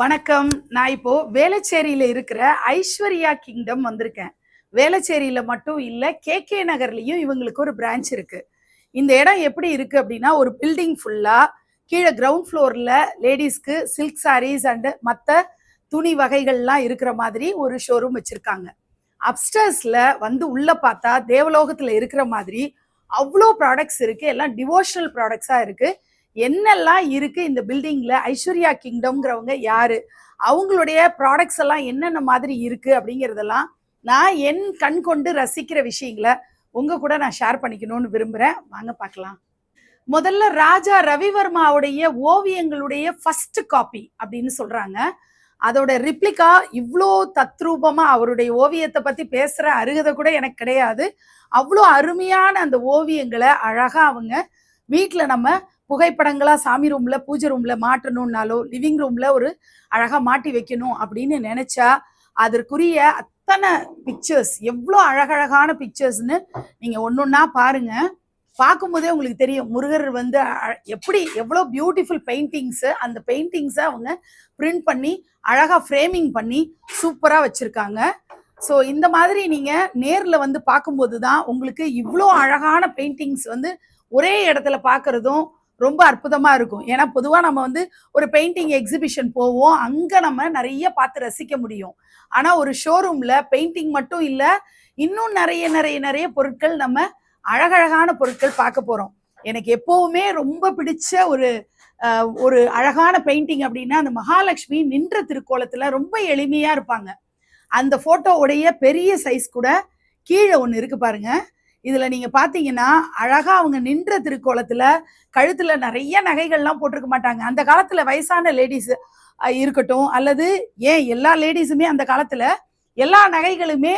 வணக்கம். நான் இப்போ வேளச்சேரியில இருக்கிற ஐஸ்வர்யா கிங்டம் வந்திருக்கேன். வேளச்சேரியில மட்டும் இல்ல, கே நகர்லயும் இவங்களுக்கு ஒரு பிரான்ச் இருக்கு. இந்த இடம் எப்படி இருக்கு அப்படின்னா, ஒரு பில்டிங் ஃபுல்லா கீழே கிரவுண்ட் ஃப்ளோர்ல லேடிஸ்க்கு சில்க் சாரீஸ் அண்ட் மற்ற துணி வகைகள்லாம் இருக்கிற மாதிரி ஒரு ஷோரூம் வச்சிருக்காங்க. அப்ஸ்டர்ஸ்ல வந்து உள்ள பார்த்தா தேவலோகத்துல இருக்கிற மாதிரி அவ்வளோ ப்ராடக்ட்ஸ் இருக்கு. எல்லாம் டிவோஷனல் ப்ராடக்ட்ஸா இருக்கு. என்னெல்லாம் இருக்கு இந்த பில்டிங்ல, ஐஸ்வர்யா கிங்டம்ங்கிறவங்க யாரு, அவங்களுடைய ப்ராடக்ட்ஸ் எல்லாம் என்னென்ன மாதிரி இருக்கு அப்படிங்கிறதெல்லாம் நான் என் கண் கொண்டு ரசிக்கிற விஷயங்களை உங்க கூட நான் ஷேர் பண்ணிக்கணும்னு விரும்புறேன். வாங்க பார்க்கலாம். முதல்ல ராஜா ரவிவர்மாவுடைய ஓவியங்களுடைய ஃபர்ஸ்ட் காப்பி அப்படின்னு சொல்றாங்க. அதோட ரிப்ளிகா இவ்வளோ தத்ரூபமா அவருடைய ஓவியத்தை பத்தி பேசுற அருகதை கூட எனக்கு கிடையாது. அவ்வளோ அருமையான அந்த ஓவியங்களை அழகா அவங்க வீட்டுல நம்ம புகைப்படங்களா சாமி ரூம்ல பூஜை ரூம்ல மாட்டணும்னாலோ லிவிங் ரூம்ல ஒரு அழகா மாட்டி வைக்கணும் அப்படின்னு நினைச்சா அதற்குரிய அத்தனை பிக்சர்ஸ், எவ்வளோ அழகழகான பிக்சர்ஸ்ன்னு நீங்க ஒன்னொன்னா பாருங்க. பார்க்கும்போதே உங்களுக்கு தெரியும் முருகர் வந்து எப்படி எவ்வளோ பியூட்டிஃபுல் பெயிண்டிங்ஸ், அந்த பெயிண்டிங்ஸை அவங்க பிரிண்ட் பண்ணி அழகா ஃப்ரேமிங் பண்ணி சூப்பரா வச்சிருக்காங்க. ஸோ இந்த மாதிரி நீங்க நேர்ல வந்து பார்க்கும்போது தான் உங்களுக்கு இவ்வளோ அழகான பெயிண்டிங்ஸ் வந்து ஒரே இடத்துல பார்க்கறதும் ரொம்ப அற்புதமா இருக்கும். ஏன்னா பொதுவாக நம்ம வந்து ஒரு பெயிண்டிங் எக்ஸிபிஷன் போவோம், அங்க நம்ம நிறைய பார்த்து ரசிக்க முடியும். ஆனா ஒரு ஷோரூம்ல பெயிண்டிங் மட்டும் இல்ல, இன்னும் நிறைய நிறைய நிறைய பொருட்கள், நம்ம அழகழகான பொருட்கள் பார்க்க போறோம். எனக்கு எப்பவுமே ரொம்ப பிடிச்ச ஒரு அழகான பெயிண்டிங் அப்படின்னா அந்த மகாலட்சுமி நின்ற திருக்கோலத்துல ரொம்ப எளிமையா இருப்பாங்க. அந்த போட்டோவுடைய பெரிய சைஸ் கூட கீழே ஒன்று இருக்கு பாருங்க. இதுல நீங்க பாத்தீங்கன்னா அழகா அவங்க நின்ற திருக்கோலத்துல கழுத்துல நிறைய நகைகள்லாம் போட்டிருக்க மாட்டாங்க. அந்த காலத்துல வயசான லேடிஸ் இருக்கட்டும், அல்லது ஏன் எல்லா லேடிஸுமே அந்த காலத்துல எல்லா நகைகளுமே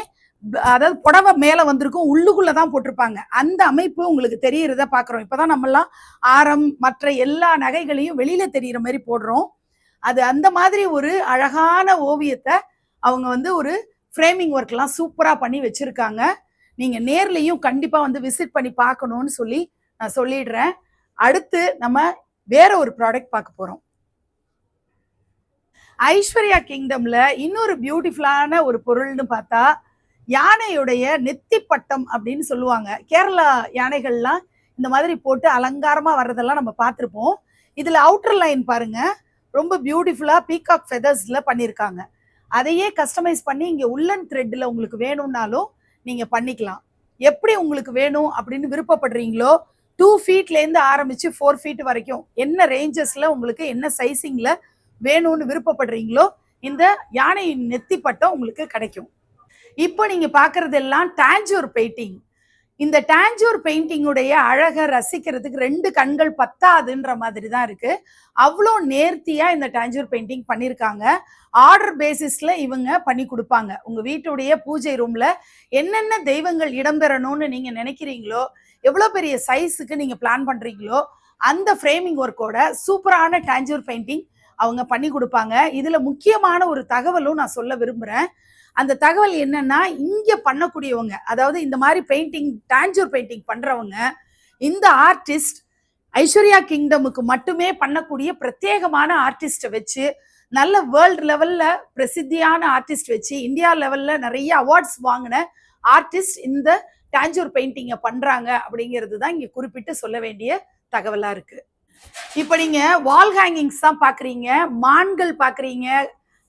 அதாவது புடவை மேல வந்திருக்கும், உள்ளுக்குள்ளதான் போட்டிருப்பாங்க. அந்த அமைப்பு உங்களுக்கு தெரியறத பாக்குறோம். இப்பதான் நம்ம எல்லாம் ஆரம் மற்ற எல்லா நகைகளையும் வெளியில தெரியற மாதிரி போடுறோம். அது அந்த மாதிரி ஒரு அழகான ஓவியத்தை அவங்க வந்து ஒரு ஃப்ரேமிங் ஒர்க் எல்லாம் சூப்பரா பண்ணி வச்சிருக்காங்க. நீங்க நேர்லயும் கண்டிப்பா வந்து விசிட் பண்ணி பார்க்கணும்னு சொல்லி நான் சொல்லிடுறேன். அடுத்து நம்ம வேற ஒரு ப்ராடக்ட் பார்க்க போறோம். ஐஸ்வர்யா கிங்டம்ல இன்னொரு பியூட்டிஃபுல்லான ஒரு பொருள்னு பார்த்தா யானையுடைய நெத்தி பட்டம் அப்படின்னு சொல்லுவாங்க. கேரளா யானைகள்லாம் இந்த மாதிரி போட்டு அலங்காரமா வர்றதெல்லாம் நம்ம பார்த்துருப்போம். இதுல அவுட்டர் லைன் பாருங்க, ரொம்ப பியூட்டிஃபுல்லா பீகாக் ஃபெதர்ஸ்ல பண்ணியிருக்காங்க. அதையே கஸ்டமைஸ் பண்ணி இங்க உள்ளன் த்ரெட்ல உங்களுக்கு வேணும்னாலும் நீங்க பண்ணிக்கலாம். எப்படி உங்களுக்கு வேணும் அப்படின்னு விருப்பப்படுறீங்களோ 2 ஃபீட்ல இருந்து ஆரம்பிச்சு 4 ஃபீட் வரைக்கும் என்ன ரேஞ்சஸ்ல உங்களுக்கு என்ன சைசிங்ல வேணும்னு விருப்பப்படுறீங்களோ இந்த யானையின் நெத்தி பட்டம் உங்களுக்கு கிடைக்கும். இப்போ நீங்க பாக்குறது எல்லாம் டாஞ்சூர் பெயிண்டிங். இந்த டாஞ்சூர் பெயிண்டிங்குடைய அழகை ரசிக்கிறதுக்கு 2 கண்கள் பத்தாதுன்ற மாதிரி தான் இருக்கு. அவ்வளோ நேர்த்தியா இந்த டாஞ்சூர் பெயிண்டிங் பண்ணியிருக்காங்க. ஆர்டர் பேசிஸ்ல இவங்க பண்ணி கொடுப்பாங்க. உங்க வீட்டுடைய பூஜை ரூம்ல என்னென்ன தெய்வங்கள் இடம்பெறணும்னு நீங்க நினைக்கிறீங்களோ, எவ்வளோ பெரிய சைஸுக்கு நீங்க பிளான் பண்றீங்களோ அந்த ஃப்ரேமிங் ஒர்க்கோட சூப்பரான டாஞ்சூர் பெயிண்டிங் அவங்க பண்ணி கொடுப்பாங்க. இதுல முக்கியமான ஒரு தகவலும் நான் சொல்ல விரும்புறேன். அந்த தகவல் என்னன்னா, இங்க பண்ணக்கூடியவங்க, அதாவது இந்த மாதிரி பெயிண்டிங் டாஞ்சூர் பெயிண்டிங் பண்றவங்க, இந்த ஆர்டிஸ்ட் ஐஸ்வர்யா கிங்டமுக்கு மட்டுமே பண்ணக்கூடிய பிரத்யேகமான ஆர்டிஸ்ட வச்சு, நல்ல வேர்ல்டு லெவல்ல பிரசித்தியான ஆர்டிஸ்ட் வச்சு, இந்தியா லெவல்ல நிறைய அவார்ட்ஸ் வாங்கின ஆர்டிஸ்ட் இந்த டாஞ்சூர் பெயிண்டிங்கை பண்றாங்க அப்படிங்கிறது தான் இங்க குறிப்பிட்டு சொல்ல வேண்டிய தகவலா இருக்கு. இப்ப நீங்க வால் ஹேங்கிங்ஸ் தான் பாக்குறீங்க, மான்கள் பாக்குறீங்க,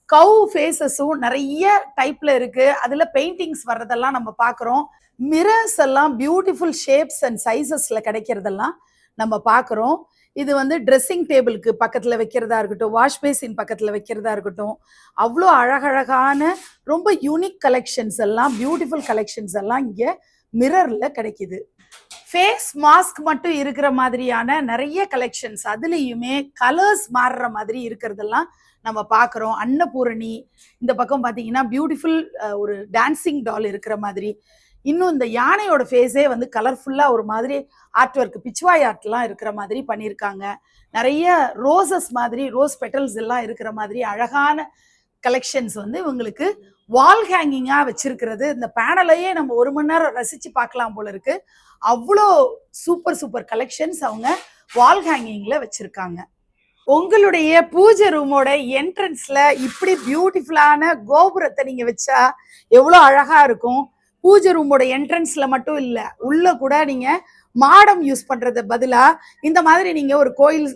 கவு ஃபேஸஸும் நிறைய டைப்ல இருக்கு. அதுல பெயிண்டிங்ஸ் வர்றதெல்லாம் நம்ம பாக்குறோம். மிரர்ஸ் எல்லாம் பியூட்டிஃபுல் ஷேப்ஸ் அண்ட் சைசஸ்ல கிடைக்கிறதெல்லாம் நம்ம பாக்குறோம். இது வந்து ட்ரெஸ்ஸிங் டேபிளுக்கு பக்கத்துல வைக்கிறதா இருக்கட்டும், வாஷ் பேசின் பக்கத்துல வைக்கிறதா இருக்கட்டும், அவ்வளோ அழகழகான ரொம்ப யூனிக் கலெக்ஷன்ஸ் எல்லாம், பியூட்டிஃபுல் கலெக்ஷன்ஸ் எல்லாம் இங்க மிரர்ல கிடைக்குது. ஃபேஸ் மாஸ்க் மட்டும் இருக்கிற மாதிரியான நிறைய கலெக்ஷன்ஸ், அதுலேயுமே கலர்ஸ் மாறுற மாதிரி இருக்கிறதெல்லாம் நம்ம பார்க்குறோம். அன்னபூரணி இந்த பக்கம் பார்த்தீங்கன்னா பியூட்டிஃபுல் ஒரு டான்சிங் டால் இருக்கிற மாதிரி, இன்னும் இந்த யானையோட ஃபேஸே வந்து கலர்ஃபுல்லாக ஒரு மாதிரி ஆர்ட் ஒர்க், பிச்சுவாய் ஆர்ட்லாம் இருக்கிற மாதிரி பண்ணியிருக்காங்க. நிறைய ரோசஸ் மாதிரி, ரோஸ் பெட்டல்ஸ் எல்லாம் இருக்கிற மாதிரி அழகான கலெக்ஷன்ஸ் வந்து இவங்களுக்கு வால் ஹேங்கிங்கா வச்சிருக்கிறது. இந்த பேனலையே நம்ம 1 மணி நேரம் ரசிச்சு பார்க்கலாம் போல இருக்கு. அவ்வளோ சூப்பர் சூப்பர் கலெக்ஷன்ஸ் அவங்க வால் ஹேங்கிங்ல வச்சிருக்காங்க. உங்களுடைய பூஜை ரூமோட என்ட்ரன்ஸ்ல இப்படி பியூட்டிஃபுல்லான கோபுரத்தை நீங்க வச்சா எவ்வளோ அழகா இருக்கும். பூஜை ரூமோட என்ட்ரன்ஸ்ல மட்டும் இல்ல, உள்ள கூட நீங்க மாடம் யூஸ் பண்றது பதிலா இந்த மாதிரி நீங்க ஒரு கோயில்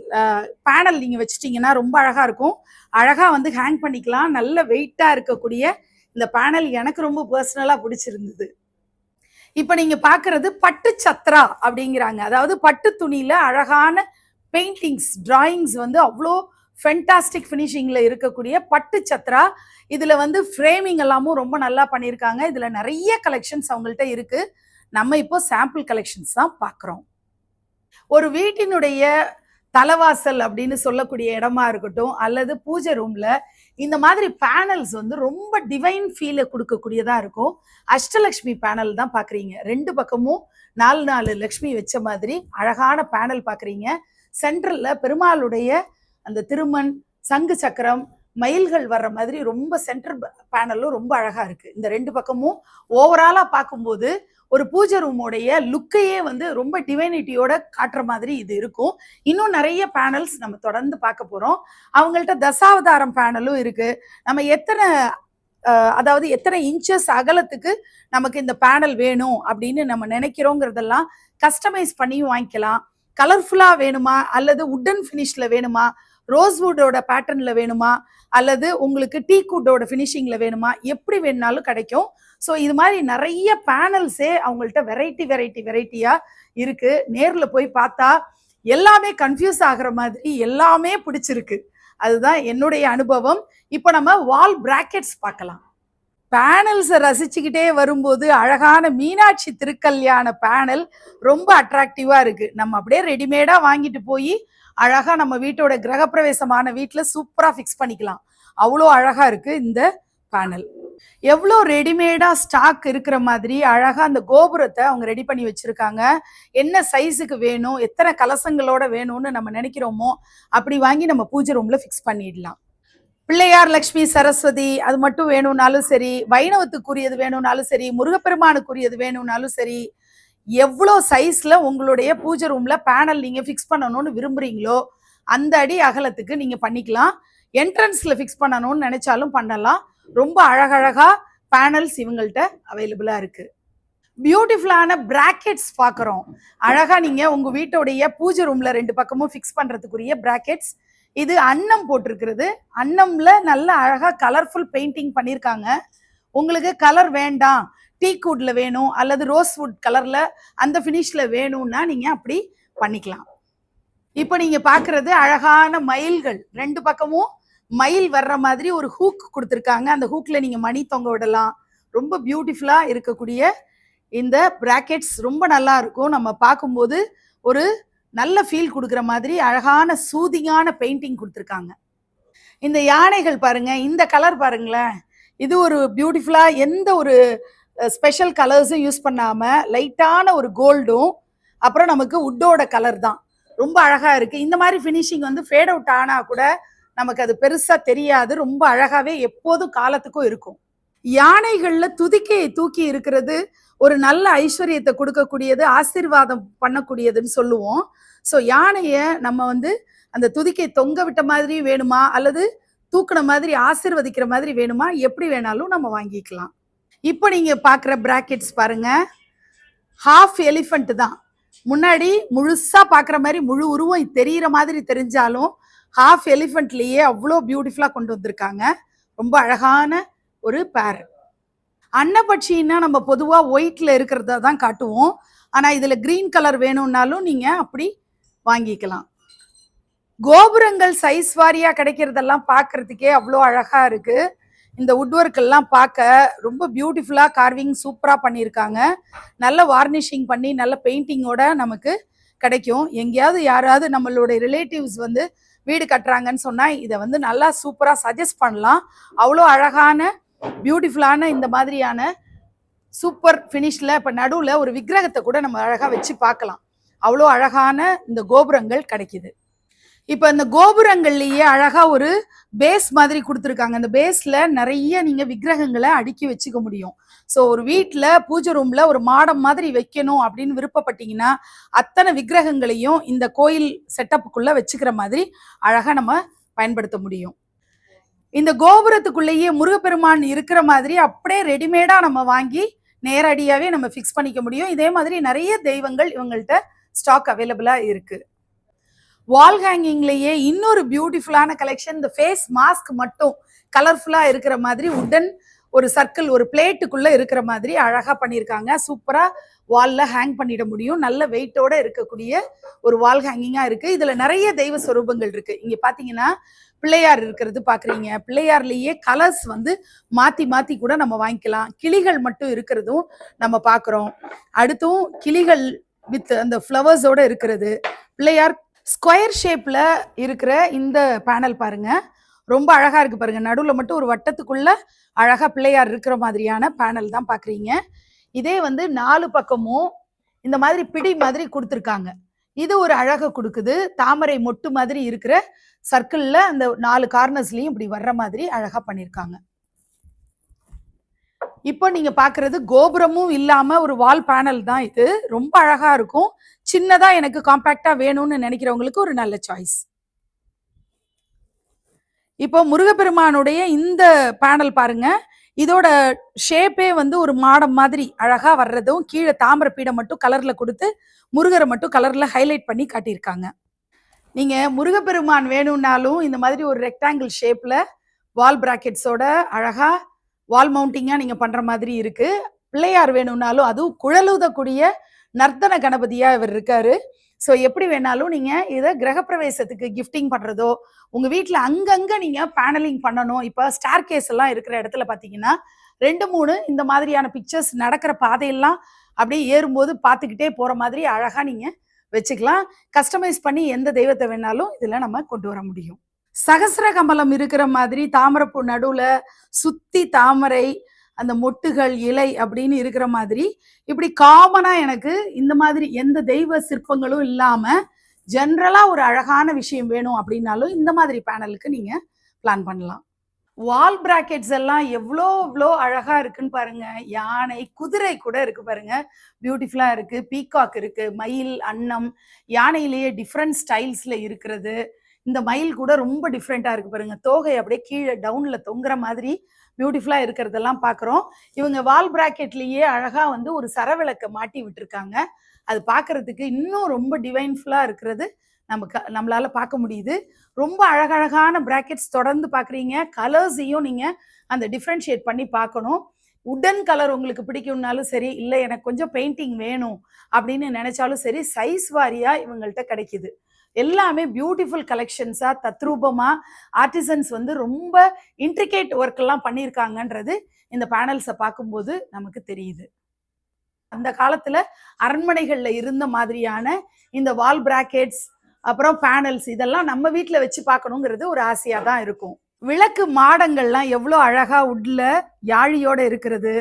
பேனல் நீங்க வச்சுட்டீங்கன்னா ரொம்ப அழகா இருக்கும். அழகா வந்து ஹேங் பண்ணிக்கலாம். நல்ல வெயிட்டா இருக்கக்கூடிய இந்த பேனல் எனக்கு ரொம்ப பர்சனலா பிடிச்சிருந்தது. இப்ப நீங்க பாக்குறது பட்டு சத்ரா அப்படிங்கிறாங்க. அதாவது பட்டு துணியில அழகான பெயிண்டிங்ஸ் டிராயிங்ஸ் வந்து அவ்வளோ ஃபென்டாஸ்டிக் ஃபினிஷிங்ல இருக்கக்கூடிய பட்டு சத்ரா. இதுல வந்து ஃப்ரேமிங் எல்லாமும் ரொம்ப நல்லா பண்ணியிருக்காங்க. இதுல நிறைய கலெக்ஷன்ஸ் அவங்கள்ட்ட இருக்கு. நம்ம இப்போ சாம்பிள் கலெக்ஷன்ஸ் தான் பார்க்குறோம். ஒரு வீட்டினுடைய தலைவாசல் அப்படின்னு சொல்லக்கூடிய இடமா இருக்கட்டும், அல்லது பூஜை ரூம்ல இந்த மாதிரி பேனல்ஸ் வந்து ரொம்ப டிவைன் ஃபீலை கொடுக்கக்கூடியதா இருக்கும். அஷ்டலக்ஷ்மி பேனல் தான் பாக்குறீங்க. ரெண்டு பக்கமும் 4 லக்ஷ்மி வச்ச மாதிரி அழகான பேனல் பாக்குறீங்க. சென்ட்ரல்ல பெருமாளுடைய அந்த திருமண், சங்கு சக்கரம், மயில்கள் வர்ற மாதிரி ரொம்ப சென்டர் பேனலும் ரொம்ப அழகா இருக்கு. இந்த ரெண்டு பக்கமும் ஓவராலா பார்க்கும்போது ஒரு பூஜை ரூமோடைய லுக்கையே வந்து ரொம்ப டிவைனிட்டியோட காட்டுற மாதிரி இது இருக்கும். இன்னும் நிறைய பேனல்ஸ் நம்ம தொடர்ந்து பார்க்க போறோம். அவங்கள்ட்ட தசாவதாரம் பேனலும் இருக்கு. நம்ம அதாவது எத்தனை இன்ச்சஸ் அகலத்துக்கு நமக்கு இந்த பேனல் வேணும் அப்படின்னு நம்ம நினைக்கிறோங்கிறதெல்லாம் கஸ்டமைஸ் பண்ணியும் வாங்கிக்கலாம். கலர்ஃபுல்லா வேணுமா, அல்லது உட்டன் ஃபினிஷ்ல வேணுமா, ரோஸ்வுட்டோட பேட்டர்ன்ல வேணுமா, அல்லது உங்களுக்கு டீக்குட்டோட ஃபினிஷிங்ல வேணுமா, எப்படி வேணுனாலும் கிடைக்கும். ஸோ இது மாதிரி நிறைய பேனல்ஸே அவங்கள்ட்ட வெரைட்டியா இருக்கு. நேர்ல போய் பார்த்தா எல்லாமே கன்ஃபியூஸ் ஆகிற மாதிரி எல்லாமே பிடிச்சிருக்கு. அதுதான் என்னுடைய அனுபவம். இப்போ நம்ம வால் பிராக்கெட்ஸ் பார்க்கலாம். பேனல்ஸை ரசிச்சுக்கிட்டே வரும்போது அழகான மீனாட்சி திருக்கல்யாண பேனல் ரொம்ப அட்ராக்டிவா இருக்கு. நம்ம அப்படியே ரெடிமேடா வாங்கிட்டு போய் அழகா நம்ம வீட்டோட கிரகப்பிரவேசமான வீட்டில் சூப்பரா ஃபிக்ஸ் பண்ணிக்கலாம். அவ்வளோ அழகா இருக்கு இந்த பேனல். எவ்வளோ ரெடிமேடா ஸ்டாக் இருக்கிற மாதிரி அழகா அந்த கோபுரத்தை அவங்க ரெடி பண்ணி வச்சிருக்காங்க. என்ன சைஸுக்கு வேணும், எத்தனை கலசங்களோட வேணும்னு நம்ம நினைக்கிறோமோ அப்படி வாங்கி நம்ம பூஜை ரூம்ல ஃபிக்ஸ் பண்ணிடலாம். பிள்ளையார், லக்ஷ்மி, சரஸ்வதி அது மட்டும் வேணும்னாலும் சரி, வைணவத்துக்குரியது வேணும்னாலும் சரி, முருகப்பெருமானுக்குரியது வேணும்னாலும் சரி, எவ்வளோ சைஸ்ல உங்களுடைய பூஜை ரூம்ல பேனல் நீங்க ஃபிக்ஸ் பண்ணணும்னு விரும்புறீங்களோ அந்த அடி அகலத்துக்கு நீங்க பண்ணிக்கலாம். என்ட்ரன்ஸ்ல ஃபிக்ஸ் பண்ணணும்னு நினைச்சாலும் பண்ணலாம். ரொம்ப அழகழகா பேனல்ஸ் இவங்கள்ட்ட அவைலபிளா இருக்கு. பியூட்டிஃபுல்லான பிராக்கெட்ஸ் பார்க்குறோம். அழகா நீங்க உங்க வீட்டோடைய பூஜை ரூம்ல ரெண்டு பக்கமும் ஃபிக்ஸ் பண்றதுக்குரிய பிராக்கெட்ஸ். இது அன்னம் போட்டிருக்கிறது. அன்னம்ல நல்ல அழகா கலர்ஃபுல் பெயிண்டிங் பண்ணியிருக்காங்க. உங்களுக்கு கலர் வேண்டாம், டீக்குட்ல வேணும், அல்லது ரோஸ்வுட் கலர்ல அந்த ஃபினிஷ்ல வேணும்னா நீங்க அப்படி பண்ணிக்கலாம். இப்போ நீங்க பாக்குறது அழகான மயில்கள். ரெண்டு பக்கமும் மயில் வர்ற மாதிரி ஒரு ஹூக் கொடுத்துருக்காங்க. அந்த ஹூக்ல நீங்க மணி தொங்க விடலாம். ரொம்ப பியூட்டிஃபுல்லா இருக்கக்கூடிய இந்த பிராக்கெட்ஸ் ரொம்ப நல்லா இருக்கும். நம்ம பார்க்கும்போது ஒரு நல்ல ஃபீல் கொடுக்குற மாதிரி அழகான சூதிங்கான பெயிண்டிங் கொடுத்துருக்காங்க. இந்த யானைகள் பாருங்க, இந்த கலர் பாருங்களேன். இது ஒரு பியூட்டிஃபுல்லா எந்த ஒரு ஸ்பெஷல் கலர்ஸும் யூஸ் பண்ணாம லைட்டான ஒரு கோல்டும் அப்புறம் நமக்கு உட்டோட கலர் தான். ரொம்ப அழகா இருக்கு. இந்த மாதிரி ஃபினிஷிங் வந்து ஃபேட் அவுட் ஆனா கூட நமக்கு அது பெருசா தெரியாது. ரொம்ப அழகாவே எப்போதும் காலத்துக்கும் இருக்கும். யானைகள்ல துதிக்கையை தூக்கி இருக்கிறது ஒரு நல்ல ஐஸ்வர்யத்தை கொடுக்கக்கூடியது, ஆசீர்வாதம் பண்ணக்கூடியதுன்னு சொல்லுவோம். ஸோ யானையை நம்ம வந்து அந்த துதிக்கை தொங்க விட்ட மாதிரி வேணுமா, அல்லது தூக்குன மாதிரி ஆசீர்வதிக்கிற மாதிரி வேணுமா, எப்படி வேணாலும் நம்ம வாங்கிக்கலாம். இப்போ நீங்க பாக்குற பிராக்கெட்ஸ் பாருங்க, ஹாஃப் எலிஃபண்ட் தான். முன்னாடி முழுசா பாக்குற மாதிரி முழு உருவம் தெரியிற மாதிரி தெரிஞ்சாலும் ஹாஃப் எலிஃபண்ட்லயே அவ்வளோ பியூட்டிஃபுல்லா கொண்டு வந்திருக்காங்க. ரொம்ப அழகான ஒரு பேர். அன்னப்பட்சின்னா நம்ம பொதுவா ஒயிட்ல இருக்கிறத தான் காட்டுவோம். ஆனா இதுல கிரீன் கலர் வேணும்னாலும் நீங்க அப்படி வாங்கிக்கலாம். கோபுரங்கள் சைஸ் வாரியா கிடைக்கிறதெல்லாம் பார்க்கறதுக்கே அவ்வளோ அழகா இருக்கு. இந்த உட்வொர்க் எல்லாம் பார்க்க ரொம்ப பியூட்டிஃபுல்லா கார்விங் சூப்பரா பண்ணியிருக்காங்க. நல்ல வார்னிஷிங் பண்ணி நல்ல பெயிண்டிங்கோட நமக்கு கிடைக்கும். எங்கேயாவது யாராவது நம்மளுடைய ரிலேட்டிவ்ஸ் வந்து வீடு கட்டுறாங்கன்னு சொன்னா இதை வந்து நல்லா சூப்பரா சஜஸ்ட் பண்ணலாம். அவ்வளோ அழகான பியூட்டிஃபுல்லான இந்த மாதிரியான சூப்பர் ஃபினிஷ்ல இப்ப நடுவுல ஒரு விக்கிரகத்தை கூட நம்ம அழகா வச்சு பார்க்கலாம். அவ்வளோ அழகான இந்த கோபுரங்கள் கிடைக்குது. இப்ப இந்த கோபுரங்கள்லயே அழகா ஒரு பேஸ் மாதிரி கொடுத்துருக்காங்க. அந்த பேஸ்ல நிறைய நீங்க விக்கிரகங்களை அடுக்கி வச்சுக்க முடியும். ஸோ ஒரு வீட்டில் பூஜை ரூம்ல ஒரு மாடம் மாதிரி வைக்கணும் அப்படின்னு விருப்பப்பட்டீங்கன்னா அத்தனை விக்கிரகங்களையும் இந்த கோயில் செட்டப்புக்குள்ள வச்சுக்கிற மாதிரி அழகா நம்ம பயன்படுத்த முடியும். இந்த கோபுரத்துக்குள்ளேயே முருகப்பெருமான் இருக்கிற மாதிரி அப்படியே ரெடிமேடா நம்ம வாங்கி நேரடியாவே நம்ம ஃபிக்ஸ் பண்ணிக்க முடியும். இதே மாதிரி நிறைய தெய்வங்கள் இவங்கள்ட்ட ஸ்டாக் அவைலபிளா இருக்கு. வால் ஹேங்கிங்லயே இன்னொரு பியூட்டிஃபுல்லான கலெக்ஷன், இந்த ஃபேஸ் மாஸ்க் மட்டும் கலர்ஃபுல்லா இருக்கிற மாதிரி உடன் ஒரு சர்க்கிள் ஒரு பிளேட்டுக்குள்ள இருக்கிற மாதிரி அழகா பண்ணியிருக்காங்க. சூப்பரா வால்ல ஹேங் பண்ணிட முடியும். நல்ல வெயிட்டோட இருக்கக்கூடிய ஒரு வால் ஹேங்கிங்கா இருக்கு. இதுல நிறைய தெய்வ சொரூபங்கள் இருக்கு. இங்க பாத்தீங்கன்னா பிள்ளையார் இருக்கிறது பாக்குறீங்க. பிள்ளையார்லயே கலர்ஸ் வந்து மாத்தி மாத்தி கூட நம்ம வாங்கிக்கலாம். கிளிகள் மட்டும் இருக்கிறதும் நம்ம பாக்குறோம். அடுத்தும் கிளிகள் வித் அந்த ஃப்ளவர்ஸோட இருக்கிறது. பிள்ளையார் ஸ்கொயர் ஷேப்ல இருக்கிற இந்த பேனல் பாருங்க, ரொம்ப அழகா இருக்கு பாருங்க. நடுவுல மட்டும் ஒரு வட்டத்துக்குள்ள அழகா பிள்ளையார் இருக்கிற மாதிரியான பேனல் தான் பாக்குறீங்க. இதே வந்து 4 பக்கமும் இந்த மாதிரி பிடி மாதிரி கொடுத்துருக்காங்க. இது ஒரு அழகை கொடுக்குது. தாமரை மொட்டு மாதிரி இருக்கிற சர்க்கிள்ல அந்த 4 கார்னர்ஸ்லயும் இப்படி வர்ற மாதிரி அழகா பண்ணிருக்காங்க. இப்போ நீங்க பாக்குறது கோபுரமும் இல்லாம ஒரு வால் பேனல் தான். இது ரொம்ப அழகா இருக்கும். சின்னதா எனக்கு காம்பாக்டா வேணும்னு நினைக்கிறவங்களுக்கு ஒரு நல்ல சாய்ஸ். இப்போ முருகப்பெருமானுடைய இந்த பேனல் பாருங்க. இதோட ஷேப்பே வந்து ஒரு மாடம் மாதிரி அழகா வர்றதும், கீழே தாமரை பீடை மட்டும் கலர்ல கொடுத்து முருகரை மட்டும் கலர்ல ஹைலைட் பண்ணி காட்டியிருக்காங்க. நீங்க முருகப்பெருமான் வேணும்னாலும் இந்த மாதிரி ஒரு ரெக்டாங்கிள் ஷேப்ல வால் பிராக்கெட்ஸோட அழகா வால் மவுண்டிங்கா நீங்க பண்ற மாதிரி இருக்கு. பிள்ளையார் வேணும்னாலும் அதுவும் குழலுதக்கூடிய நர்த்தன கணபதியா இவர் இருக்காரு. ஸோ எப்படி வேணாலும் நீங்க இதை கிரகப்பிரவேசத்துக்கு கிஃப்டிங் பண்றதோ, உங்க வீட்டில் அங்கங்க நீங்க பேனலிங் பண்ணணும். இப்போ ஸ்டார் கேஸ் எல்லாம் இருக்கிற இடத்துல பாத்தீங்கன்னா 2-3 இந்த மாதிரியான பிக்சர்ஸ் நடக்கிற பாதையெல்லாம் அப்படியே ஏறும்போது பார்த்துக்கிட்டே போற மாதிரி அழகா நீங்க வச்சுக்கலாம். கஸ்டமைஸ் பண்ணி எந்த தெய்வத்தை வேணாலும் இதுல நம்ம கொண்டு வர முடியும். சகசிர கமலம் இருக்கிற மாதிரி தாமரைப்பூ நடுவுல சுத்தி தாமரை, அந்த மொட்டுகள், இலை அப்படின்னு இருக்கிற மாதிரி இப்படி காமனா எனக்கு இந்த மாதிரி எந்த தெய்வ சிற்பங்களும் இல்லாம ஜென்ரலா ஒரு அழகான விஷயம் வேணும் அப்படின்னாலும் இந்த மாதிரி பேனலுக்கு நீங்க பிளான் பண்ணலாம். வால் பிராக்கெட்ஸ் எல்லாம் எவ்வளோ அழகா இருக்குன்னு பாருங்க. யானை, குதிரை கூட இருக்கு பாருங்க, பியூட்டிஃபுல்லா இருக்கு. பீகாக் இருக்கு, மயில், அன்னம், யானையிலேயே டிஃப்ரெண்ட் ஸ்டைல்ஸ்ல இருக்கிறது. இந்த மயில் கூட ரொம்ப டிஃப்ரெண்டா இருக்கு பாருங்க. தோகை அப்படியே கீழே டவுன்ல தொங்குற மாதிரி பியூட்டிஃபுல்லா இருக்கிறதெல்லாம் பாக்குறோம். இவங்க வால் பிராக்கெட்லயே அழகா வந்து ஒரு சரவிளக்க மாட்டி விட்டுருக்காங்க. அது பாக்குறதுக்கு இன்னும் ரொம்ப டிவைன்ஃபுல்லா இருக்கிறது நம்மளால பார்க்க முடியுது. ரொம்ப அழகழகான பிராக்கெட்ஸ் தொடர்ந்து பாக்குறீங்க. கலர்ஸையும் நீங்க அந்த டிஃப்ரென்ஷியேட் பண்ணி பார்க்கணும். உடன் கலர் உங்களுக்கு பிடிக்கும்னாலும் சரி, இல்லை எனக்கு கொஞ்சம் பெயிண்டிங் வேணும் அப்படின்னு நினைச்சாலும் சரி, சைஸ் வாரியா இவங்கள்ட்ட கிடைக்குது. எல்லாமே பியூட்டிஃபுல் கலெக்ஷன்ஸா, தத்ரூபமா ஆர்டிசன்ஸ் வந்து ரொம்ப இன்ட்ரிகேட் ஒர்க் எல்லாம் பண்ணியிருக்காங்கன்றது இந்த பேனல்ஸை பார்க்கும்போது நமக்கு தெரியுது. அந்த காலத்துல அரண்மனைகள்ல இருந்த மாதிரியான இந்த வால் பிராக்கெட்ஸ், அப்புறம் பேனல்ஸ் இதெல்லாம் நம்ம வீட்டில் வச்சு பார்க்கணுங்கிறது ஒரு ஆசையா தான் இருக்கும். விளக்கு மாடங்கள்லாம் எவ்வளோ அழகா உட்ல யாழியோட இருக்கிறது,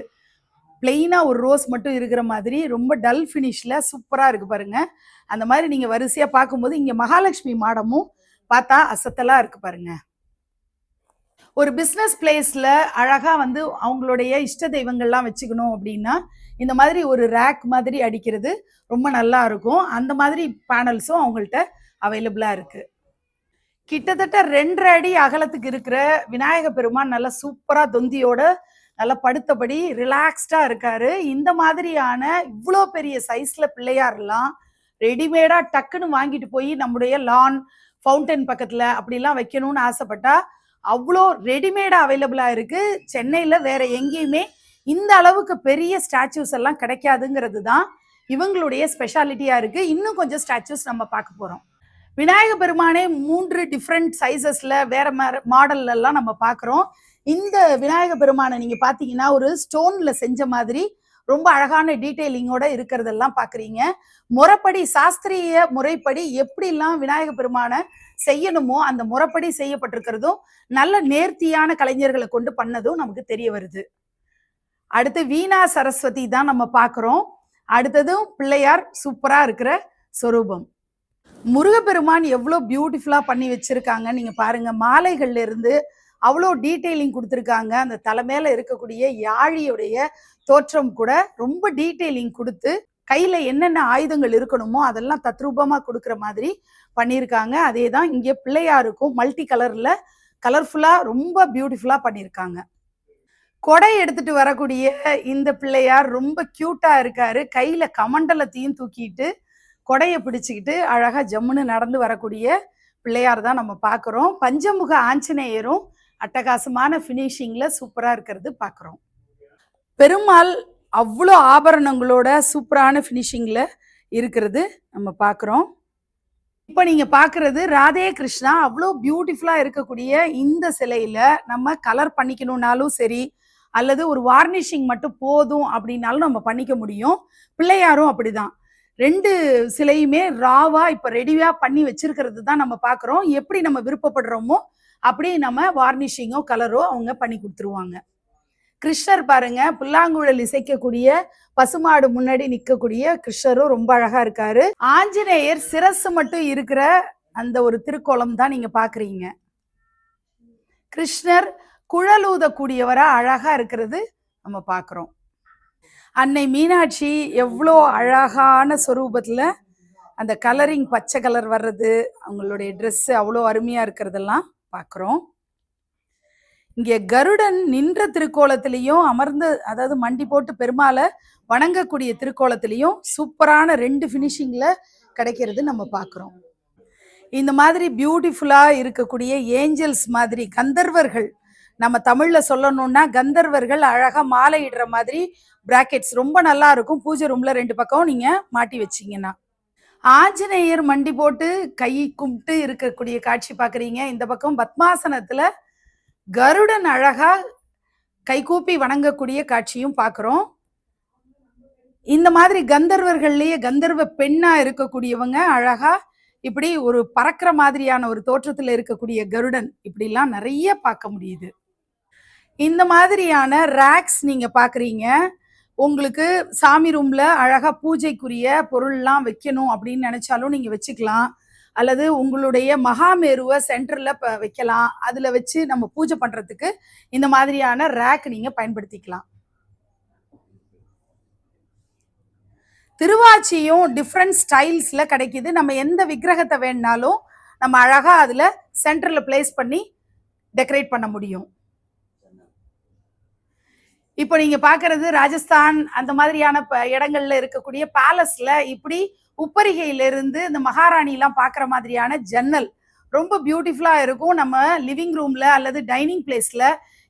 பிளெயினா ஒரு ரோஸ் மட்டும் இருக்கிற மாதிரி ரொம்ப டல் ஃபினிஷ்ல சூப்பரா இருக்கு பாருங்க. அந்த மாதிரி நீங்க வரிசையா பார்க்கும்போது இங்க மகாலட்சுமி மாடமும் பார்த்தா அசத்தலா இருக்கு பாருங்க. ஒரு பிஸ்னஸ் பிளேஸ்ல அழகா வந்து அவங்களுடைய இஷ்ட தெய்வங்கள்லாம் வச்சுக்கணும் அப்படின்னா இந்த மாதிரி ஒரு ரேக் மாதிரி அடிக்கிறது ரொம்ப நல்லா இருக்கும். அந்த மாதிரி பேனல்ஸும் அவங்கள்ட்ட அவைலபிளா இருக்கு. கிட்டத்தட்ட 2.5 அடி அகலத்துக்கு இருக்கிற விநாயக பெருமான் நல்லா சூப்பரா தொந்தியோட நல்லா படுத்தபடி ரிலாக்ஸ்டா இருக்காரு. இந்த மாதிரியான இவ்வளோ பெரிய சைஸ்ல பிள்ளையார்லாம் ரெடிமேடா டக்குன்னு வாங்கிட்டு போய் நம்முடைய லான், ஃபவுண்டன் பக்கத்துல அப்படிலாம் வைக்கணும்னு ஆசைப்பட்டா அவ்வளோ ரெடிமேடா அவைலபிளா இருக்கு. சென்னையில வேற எங்கேயுமே இந்த அளவுக்கு பெரிய ஸ்டாச்சூஸ் எல்லாம் கிடைக்காதுங்கிறது தான் இவங்களுடைய ஸ்பெஷாலிட்டியா இருக்கு. இன்னும் கொஞ்சம் ஸ்டாச்சூஸ் நம்ம பார்க்க போறோம். விநாயக பெருமானே 3 டிஃப்ரெண்ட் சைசஸ்ல வேற மாடல்ல எல்லாம் நம்ம பார்க்குறோம். இந்த விநாயக பெருமானை நீங்க பாத்தீங்கன்னா ஒரு ஸ்டோன்ல செஞ்ச மாதிரி ரொம்ப அழகான டீடைலிங்கோட இருக்கிறதெல்லாம் பாக்குறீங்க. முறைப்படி சாஸ்திரிய முறைப்படி எப்படிலாம் விநாயக பெருமானை செய்யணுமோ அந்த முறைப்படி செய்யப்பட்டிருக்கிறதும் நல்ல நேர்த்தியான கலைஞர்களை கொண்டு பண்ணதும் நமக்கு தெரிய வருது. அடுத்து வீணா சரஸ்வதி தான் நம்ம பார்க்குறோம். அடுத்ததும் பிள்ளையார் சூப்பரா இருக்கிற சொரூபம். முருகப்பெருமான் எவ்வளோ பியூட்டிஃபுல்லா பண்ணி வச்சிருக்காங்க நீங்க பாருங்க. மாலைகள்ல இருந்து அவ்வளோ டீட்டெயிலிங் கொடுத்துருக்காங்க. அந்த தலை மேல இருக்கக்கூடிய யாழியுடைய தோற்றம் கூட ரொம்ப டீட்டெயிலிங் கொடுத்து, கையில என்னென்ன ஆயுதங்கள் இருக்கணுமோ அதெல்லாம் தத்ரூபமா கொடுக்குற மாதிரி பண்ணியிருக்காங்க. அதே தான் இங்கே பிள்ளையாருக்கும் மல்டி கலர்ல கலர்ஃபுல்லா ரொம்ப பியூட்டிஃபுல்லா பண்ணியிருக்காங்க. கொடை எடுத்துட்டு வரக்கூடிய இந்த பிள்ளையார் ரொம்ப கியூட்டா இருக்காரு. கையில கமண்டலத்தையும் தூக்கிட்டு கொடையை பிடிச்சிக்கிட்டு அழகா ஜம்முன்னு நடந்து வரக்கூடிய பிள்ளையார் தான் நம்ம பார்க்குறோம். பஞ்சமுக ஆஞ்சநேயரும் அட்டகாசமான ஃபினிஷிங்ல சூப்பரா இருக்கிறது பார்க்குறோம். பெருமாள் அவ்வளோ ஆபரணங்களோட சூப்பரான ஃபினிஷிங்ல இருக்கிறது நம்ம பார்க்குறோம். இப்போ நீங்க பார்க்கறது ராதே கிருஷ்ணா அவ்வளோ பியூட்டிஃபுல்லா இருக்கக்கூடிய இந்த சிலையில நம்ம கலர் பண்ணிக்கணும்னாலும் சரி, அல்லது ஒரு வார்னிஷிங் மட்டும் போதும் அப்படின்னாலும் நம்ம பண்ணிக்க முடியும். பிள்ளையாரும் அப்படிதான். 2 சிலையுமே ராவா இப்போ ரெடியா பண்ணி வச்சிருக்கிறது தான் நம்ம பார்க்குறோம். எப்படி நம்ம விருப்பப்படுறோமோ அப்படி நம்ம வார்னிஷிங்கோ கலரோ அவங்க பண்ணி கொடுத்துருவாங்க. கிருஷ்ணர் பாருங்க, புல்லாங்குழல் இசைக்கக்கூடிய பசுமாடு முன்னாடி நிற்கக்கூடிய கிருஷ்ணரும் ரொம்ப அழகா இருக்காரு. ஆஞ்சநேயர் சிரசு மட்டும் இருக்கிற அந்த ஒரு திருக்கோலம் தான் நீங்க பாக்குறீங்க. கிருஷ்ணர் குழலூதக்கூடியவரா அழகா இருக்கிறது நம்ம பார்க்குறோம். அன்னை மீனாட்சி எவ்வளோ அழகான சொரூபத்தில் அந்த கலரிங் பச்சை கலர் வர்றது, அவங்களுடைய ட்ரெஸ்ஸு அவ்வளோ அருமையாக இருக்கிறதெல்லாம் பார்க்குறோம். இங்கே கருடன் நின்ற திருக்கோலத்திலையும் அமர்ந்து, அதாவது மண்டி போட்டு பெருமாளை வணங்கக்கூடிய திருக்கோலத்திலையும் சூப்பரான 2 ஃபினிஷிங்கில் கிடைக்கிறது நம்ம பார்க்குறோம். இந்த மாதிரி பியூட்டிஃபுல்லாக இருக்கக்கூடிய ஏஞ்சல்ஸ் மாதிரி கந்தர்வர்கள், நம்ம தமிழில் சொல்லணும்னா கந்தர்வர்கள் அழகாக மாலையிடுற மாதிரி பிராக்கெட்ஸ் ரொம்ப நல்லா இருக்கும். பூஜை ரூம்ல 2 பக்கம் நீங்க மாட்டி வச்சிங்கன்னா. ஆஞ்சநேயர் மண்டி போட்டு கை கும்பிட்டு இருக்கக்கூடிய காட்சி பார்க்குறீங்க. இந்த பக்கம் பத்மாசனத்துல கருடன் அழகா கைகூப்பி வணங்கக்கூடிய காட்சியும் பார்க்குறோம். இந்த மாதிரி கந்தர்வர்கள்லயே கந்தர்வ பெண்ணா இருக்கக்கூடியவங்க அழகா இப்படி ஒரு பறக்கிற மாதிரியான ஒரு தோற்றத்துல இருக்கக்கூடிய கருடன் இப்படிலாம் நிறைய பார்க்க முடியுது. இந்த மாதிரியான ரேக்ஸ் நீங்க பாக்குறீங்க. உங்களுக்கு சாமி ரூம்ல அழகா பூஜைக்குரிய பொருள்லாம் வைக்கணும் அப்படின்னு நினைச்சாலும் நீங்க வச்சுக்கலாம். அல்லது உங்களுடைய மகாமேருவை சென்டர்ல வைக்கலாம். அதுல வச்சு நம்ம பூஜை பண்றதுக்கு இந்த மாதிரியான ரேக் நீங்க பயன்படுத்திக்கலாம். திருவாச்சியும் டிஃப்ரெண்ட் ஸ்டைல்ஸ்ல கிடைக்குது. நம்ம எந்த விக்கிரகத்தை வேணாலும் நம்ம அழகா அதுல சென்டர்ல பிளேஸ் பண்ணி டெக்கரேட் பண்ண முடியும். இப்போ நீங்க பாக்குறது ராஜஸ்தான் அந்த மாதிரியான இடங்கள்ல இருக்கக்கூடிய பேலஸ்ல இப்படி உப்பரிகையிலிருந்து இந்த மகாராணி எல்லாம் பாக்குற மாதிரியான ஜன்னல் ரொம்ப பியூட்டிஃபுல்லா இருக்கும். நம்ம லிவிங் ரூம்ல அல்லது டைனிங் பிளேஸ்ல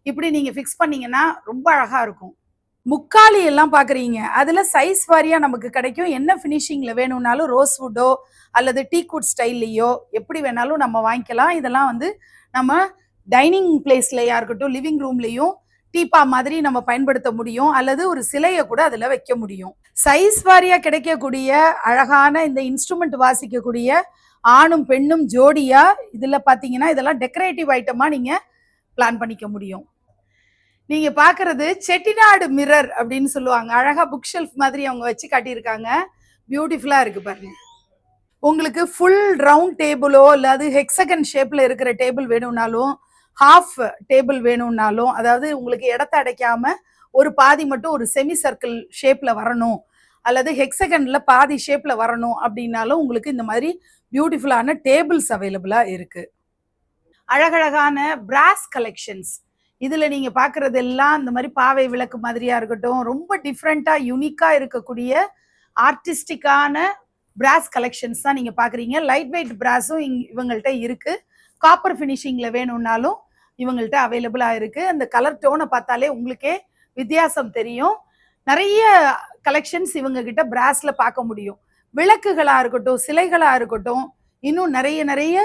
இப்படி நீங்க ஃபிக்ஸ் பண்ணீங்கன்னா ரொம்ப அழகா இருக்கும். முக்காலி எல்லாம் பாக்குறீங்க. அதுல சைஸ் வாரியா நமக்கு கிடைக்கும். என்ன ஃபினிஷிங்ல வேணும்னாலும் ரோஸ்வுட்டோ அல்லது டீக்வுட் ஸ்டைல்லையோ எப்படி வேணாலும் நம்ம வாங்கிக்கலாம். இதெல்லாம் வந்து நம்ம டைனிங் பிளேஸ்லயா இருக்கட்டும், லிவிங் ரூம்லயும் டீப்பா மாதிரி நம்ம பயன்படுத்த முடியும். அல்லது ஒரு சிலையை கூட அதுல வைக்க முடியும். சைஸ் வாரியா கிடைக்கக்கூடிய அழகான இந்த இன்ஸ்ட்ருமெண்ட் வாசிக்கக்கூடிய ஆணும் பெண்ணும் ஜோடியா இதுல பாத்தீங்கன்னா இதெல்லாம் டெக்கரேட்டிவ் ஐட்டமா நீங்க பிளான் பண்ணிக்க முடியும். நீங்க பாக்குறது செட்டிநாடு மிரர் அப்படின்னு சொல்லுவாங்க. அழகா புக் ஷெல்ஃப் மாதிரி அவங்க வச்சு காட்டியிருக்காங்க. பியூட்டிஃபுல்லா இருக்கு பாருங்க. உங்களுக்கு ஃபுல் ரவுண்ட் டேபிளோ இல்லாது ஹெக்ஸகன் ஷேப்ல இருக்கிற டேபிள் வேணும்னாலும், ஹாஃப் டேபிள் வேணும்னாலும், அதாவது உங்களுக்கு இடத்த அடைக்காம ஒரு பாதி மட்டும் ஒரு செமி சர்க்கிள் ஷேப்ல வரணும் அல்லது ஹெக்ஸகன்ல பாதி ஷேப்ல வரணும் அப்படின்னாலும் உங்களுக்கு இந்த மாதிரி பியூட்டிஃபுல்லான டேபிள்ஸ் அவைலபிளா இருக்கு. அழகழகான பிராஸ் கலெக்ஷன்ஸ் இதுல நீங்க பாக்குறது எல்லாம் இந்த மாதிரி பாவை விளக்கு மாதிரியா இருக்கட்டும், ரொம்ப டிஃப்ரெண்டா யூனிக்கா இருக்கக்கூடிய ஆர்டிஸ்டிக்கான பிராஸ் கலெக்ஷன்ஸ் தான் நீங்க பாக்குறீங்க. லைட் வெயிட் பிராஸும் இவங்கள்ட்ட இருக்கு. காப்பர் ஃபினிஷிங்ல வேணும்னாலும் இவங்கள்ட்ட அவைலபிளா இருக்கு. அந்த கலர் டோனை பார்த்தாலே உங்களுக்கே வித்தியாசம் தெரியும். நிறைய கலெக்ஷன்ஸ் இவங்க கிட்ட பிராஸ்ல பார்க்க முடியும். விளக்குகளா இருக்கட்டும், சிலைகளா இருக்கட்டும், இன்னும் நிறைய நிறைய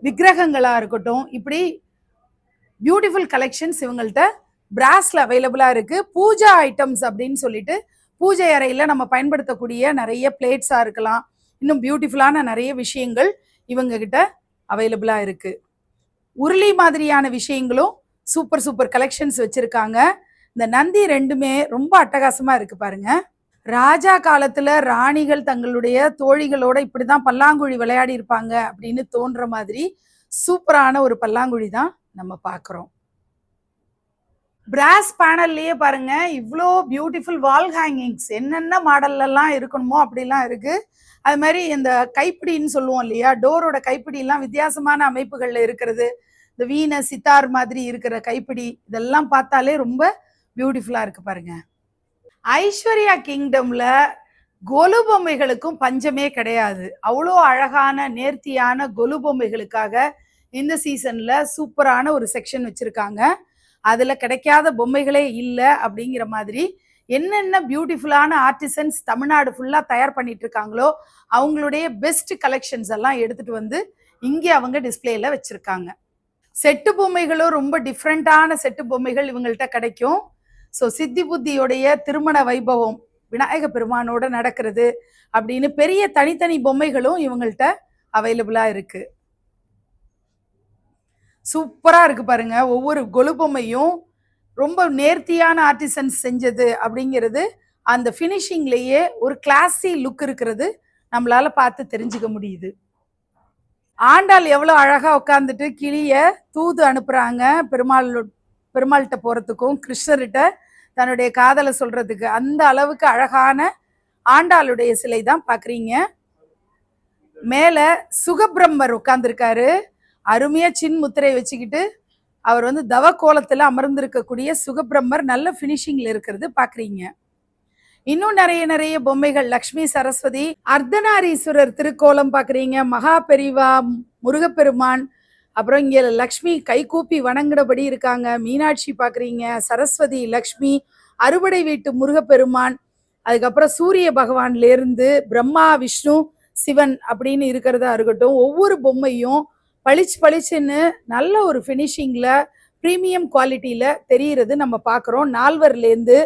விக்கிரகங்களா இருக்கட்டும், இப்படி பியூட்டிஃபுல் கலெக்ஷன்ஸ் இவங்கள்ட்ட பிராஸ்ல அவைலபிளா இருக்கு. பூஜா ஐட்டம்ஸ் அப்படின்னு சொல்லிட்டு பூஜை அறையில நம்ம பயன்படுத்தக்கூடிய நிறைய பிளேட்ஸா இருக்கலாம், இன்னும் பியூட்டிஃபுல்லான நிறைய விஷயங்கள் இவங்க கிட்ட அவைலபிளா இருக்கு. உருளி மாதிரியான விஷயங்களும் சூப்பர் சூப்பர் கலெக்ஷன்ஸ் வச்சிருக்காங்க. இந்த நந்தி ரெண்டுமே ரொம்ப அட்டகாசமா இருக்கு பாருங்க. ராஜா காலத்துல ராணிகள் தங்களுடைய தோழிகளோட இப்படிதான் பல்லாங்குழி விளையாடி இருப்பாங்க அப்படின்னு தோன்ற மாதிரி சூப்பரான ஒரு பல்லாங்குழி தான் நம்ம பார்க்குறோம். பிராஸ் பேனல்லையே பாருங்க இவ்வளோ பியூட்டிஃபுல் வால் ஹேங்கிங்ஸ் என்னென்ன மாடல்லாம் இருக்கணுமோ அப்படிலாம் இருக்கு. அது மாதிரி இந்த கைப்பிடின்னு சொல்லுவோம் இல்லையா, டோரோட கைப்பிடிலாம் வித்தியாசமான அமைப்புகளில் இருக்கிறது, இந்த வீணை சித்தார் மாதிரி இருக்கிற கைப்பிடி, இதெல்லாம் பார்த்தாலே ரொம்ப பியூட்டிஃபுல்லாக இருக்கு பாருங்க. ஐஸ்வர்யா கிங்டம்ல கொலு பொம்மைகளுக்கும் பஞ்சமே கிடையாது. அவ்வளோ அழகான நேர்த்தியான கொலு பொம்மைகளுக்காக இந்த சீசன்ல சூப்பரான ஒரு செக்ஷன் வச்சிருக்காங்க. அதுல கிடைக்காத பொம்மைகளே இல்லை அப்படிங்கிற மாதிரி என்னென்ன பியூட்டிஃபுல்லான ஆர்டிசன்ஸ் தமிழ்நாடு ஃபுல்லா தயார் பண்ணிட்டு இருக்காங்களோ அவங்களுடைய பெஸ்ட் கலெக்ஷன்ஸ் எல்லாம் எடுத்துட்டு வந்து இங்கே அவங்க டிஸ்பிளேல வச்சிருக்காங்க. செட்டு பொம்மைகளும் ரொம்ப டிஃப்ரெண்டான செட்டு பொம்மைகள் இவங்கள்ட்ட கிடைக்கும். ஸோ சித்தி புத்தியோடைய திருமண வைபவம் விநாயக பெருமானோட நடக்கிறது அப்படின்னு பெரிய தனித்தனி பொம்மைகளும் இவங்கள்ட்ட அவைலபிளா இருக்கு. சூப்பரா இருக்கு பாருங்க. ஒவ்வொரு கொலு பொம்மையும் ரொம்ப நேர்த்தியான ஆர்டிசன்ஸ் செஞ்சது அப்படிங்கிறது அந்த ஃபினிஷிங்லேயே ஒரு கிளாஸி லுக் இருக்கிறது நம்மளால பார்த்து தெரிஞ்சுக்க முடியுது. ஆண்டாள் எவ்வளோ அழகா உட்காந்துட்டு கிளிய தூது அனுப்புறாங்க பெருமாள்கிட்ட போறதுக்கும் கிருஷ்ணர்கிட்ட தன்னுடைய காதலை சொல்றதுக்கு. அந்த அளவுக்கு அழகான ஆண்டாளுடைய சிலை தான் பாக்குறீங்க. மேல சுகபிரம்மர் உட்கார்ந்துருக்காரு. அருமையா சின் முத்திரை வச்சுக்கிட்டு அவர் வந்து தவ கோலத்துல அமர்ந்திருக்கக்கூடிய சுகபிரம்மர் நல்ல பினிஷிங்ல இருக்கிறது பாக்குறீங்க. இன்னும் நிறைய பொம்மைகள், லக்ஷ்மி சரஸ்வதி, அர்த்தநாரீஸ்வரர் திருக்கோலம் பாக்குறீங்க, மகா பெரிவா, முருகப்பெருமான், அப்புறம் இங்க லக்ஷ்மி கைகூப்பி வணங்குறபடி இருக்காங்க, மீனாட்சி பாக்குறீங்க, சரஸ்வதி, லக்ஷ்மி, அறுபடை வீட்டு முருகப்பெருமான், அதுக்கப்புறம் சூரிய பகவான்ல இருந்து பிரம்மா, விஷ்ணு, சிவன் அப்படின்னு இருக்கிறதா இருக்கட்டும். ஒவ்வொரு பொம்மையும் பளிச்சுன்னு நல்ல ஒரு ஃபினிஷிங்ல ப்ரீமியம் குவாலிட்டியில தெரிகிறது நம்ம பார்க்குறோம். நால்வர்லேருந்து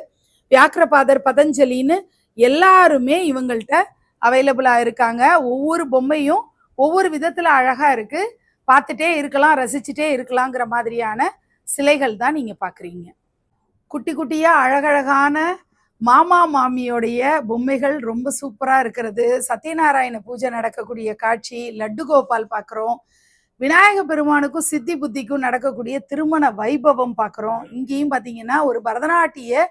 வியாக்கிரபாதர், பதஞ்சலின்னு எல்லாருமே இவங்கள்ட்ட அவைலபிளா இருக்காங்க. ஒவ்வொரு பொம்மையும் ஒவ்வொரு விதத்துல அழகா இருக்கு. பார்த்துட்டே இருக்கலாம், ரசிச்சுட்டே இருக்கலாங்கிற மாதிரியான சிலைகள் தான் நீங்க பாக்குறீங்க. குட்டி குட்டியா அழகழகான மாமா மாமியோடைய பொம்மைகள் ரொம்ப சூப்பரா இருக்கிறது. சத்யநாராயண பூஜை நடக்கக்கூடிய காட்சி, லட்டு கோபால் பார்க்குறோம். விநாயக பெருமானுக்கும் சித்தி புத்திக்கும் நடக்கக்கூடிய திருமண வைபவம் பார்க்குறோம். இங்கேயும் பார்த்தீங்கன்னா ஒரு பரதநாட்டிய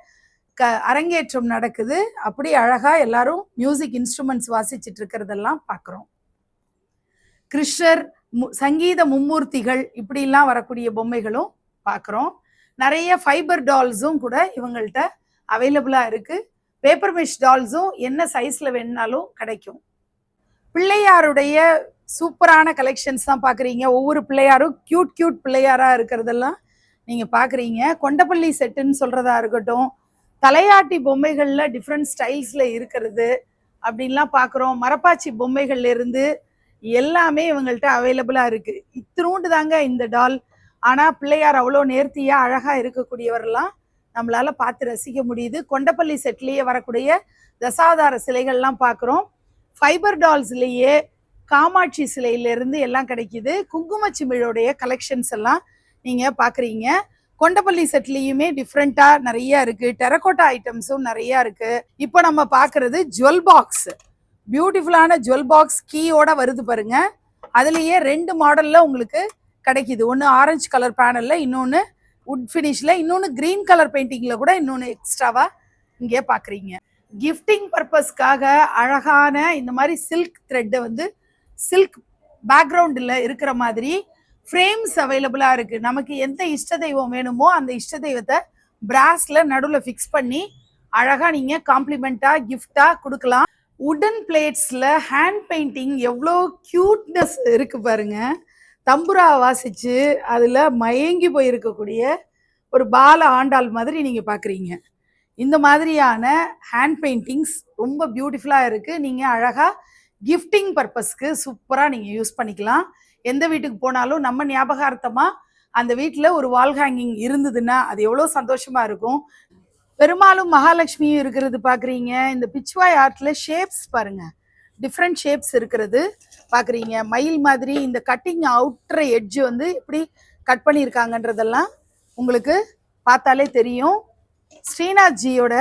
அரங்கேற்றம் நடக்குது. அப்படி அழகா எல்லாரும் மியூசிக் இன்ஸ்ட்ருமெண்ட்ஸ் வாசிச்சுட்டு இருக்கிறதெல்லாம் பார்க்குறோம். கிருஷ்ணர், சங்கீத மும்மூர்த்திகள் இப்படிலாம் வரக்கூடிய பொம்மைகளும் பார்க்குறோம். நிறைய ஃபைபர் டால்ஸும் கூட இவங்கள்ட்ட அவைலபிளாக இருக்கு. பேப்பர் மெஷ் டால்ஸும் என்ன சைஸ்ல வேணுனாலும் கிடைக்கும். பிள்ளையாருடைய சூப்பரான கலெக்ஷன்ஸ் தான் பார்க்குறீங்க. ஒவ்வொரு பிள்ளையாரும் கியூட் பிள்ளையாரா இருக்கிறதெல்லாம் நீங்க பார்க்குறீங்க. கொண்டப்பள்ளி செட்டுன்னு சொல்றதா இருக்கட்டும், தலையாட்டி பொம்மைகள்ல டிஃப்ரெண்ட் ஸ்டைல்ஸ்ல இருக்கிறது அப்படின்லாம் பார்க்குறோம். மரப்பாச்சி பொம்மைகள்ல இருந்து எல்லாமே இவங்கள்ட்ட அவைலபிளா இருக்கு. இத்தினூண்டு தாங்க இந்த டால், ஆனா பிள்ளையார் அவ்வளோ நேர்த்தியா அழகா இருக்கக்கூடியவரெல்லாம் நம்மளால பார்த்து ரசிக்க முடியுது. கொண்டப்பள்ளி செட்லேயே வரக்கூடிய தசாவதார சிலைகள்லாம் பார்க்குறோம். ஃபைபர் டால்ஸ்லேயே காமாட்சி சிலையிலிருந்து எல்லாம் கிடைக்குது. குங்குமச்சிமிழோடைய கலெக்ஷன்ஸ் எல்லாம் நீங்க பாக்குறீங்க. கொண்டப்பள்ளி செட்லயுமே டிஃப்ரெண்டா நிறைய இருக்கு. டெரகோட்டா ஐட்டம்ஸும் நிறைய இருக்கு. இப்போ நம்ம பாக்குறது ஜுவல் பாக்ஸ், பியூட்டிஃபுல்லான ஜுவல் பாக்ஸ் கீயோட வருது பாருங்க. அதுலயே 2 மாடல்ல உங்களுக்கு கிடைக்குது. ஒன்று ஆரஞ்சு கலர் பேனல்ல, இன்னொன்று வுட் ஃபினிஷ்ல, இன்னொன்று கிரீன் கலர் பெயிண்டிங்ல கூட இன்னொன்று எக்ஸ்ட்ராவா இங்கே பாக்குறீங்க. கிஃப்டிங் பர்பஸ்க்காக அழகான இந்த மாதிரி சில்க் த்ரெட்டை வந்து சில்க் பேக்ரவுண்டில் இருக்கிற மாதிரி ஃப்ரேம்ஸ் அவைலபிளாக இருக்குது. நமக்கு எந்த இஷ்ட தெய்வம் வேணுமோ அந்த இஷ்ட தெய்வத்தை பிராஸில் நடுவில் ஃபிக்ஸ் பண்ணி அழகாக நீங்கள் காம்ப்ளிமெண்ட்டாக கிஃப்டாக கொடுக்கலாம். உடன் பிளேட்ஸில் ஹேண்ட் பெயிண்டிங் எவ்வளோ க்யூட்னஸ் இருக்குது பாருங்க. தம்புரா வாசித்து அதில் மயங்கி போயிருக்கக்கூடிய ஒரு பால ஆண்டாள் மாதிரி நீங்கள் பார்க்குறீங்க. இந்த மாதிரியான ஹேண்ட் பெயிண்டிங்ஸ் ரொம்ப பியூட்டிஃபுல்லாக இருக்குது. நீங்கள் அழகாக கிஃப்டிங் பர்பஸ்க்கு சூப்பராக நீங்கள் யூஸ் பண்ணிக்கலாம். எந்த வீட்டுக்கு போனாலும் நம்ம ஞாபகார்த்தமாக அந்த வீட்டில் ஒரு வால் ஹேங்கிங் இருந்ததுன்னா அது எவ்வளோ சந்தோஷமாக இருக்கும். பெருமாளும் மகாலட்சுமியும் இருக்கிறது பார்க்குறீங்க. இந்த பிச்வாய் ஆர்ட்டில் ஷேப்ஸ் பாருங்கள், டிஃப்ரெண்ட் ஷேப்ஸ் இருக்கிறது பார்க்குறீங்க. மயில் மாதிரி இந்த கட்டிங் அவுட்டர் எட்ஜ் வந்து எப்படி கட் பண்ணியிருக்காங்கன்றதெல்லாம் உங்களுக்கு பார்த்தாலே தெரியும். ஸ்ரீநாத்ஜியோட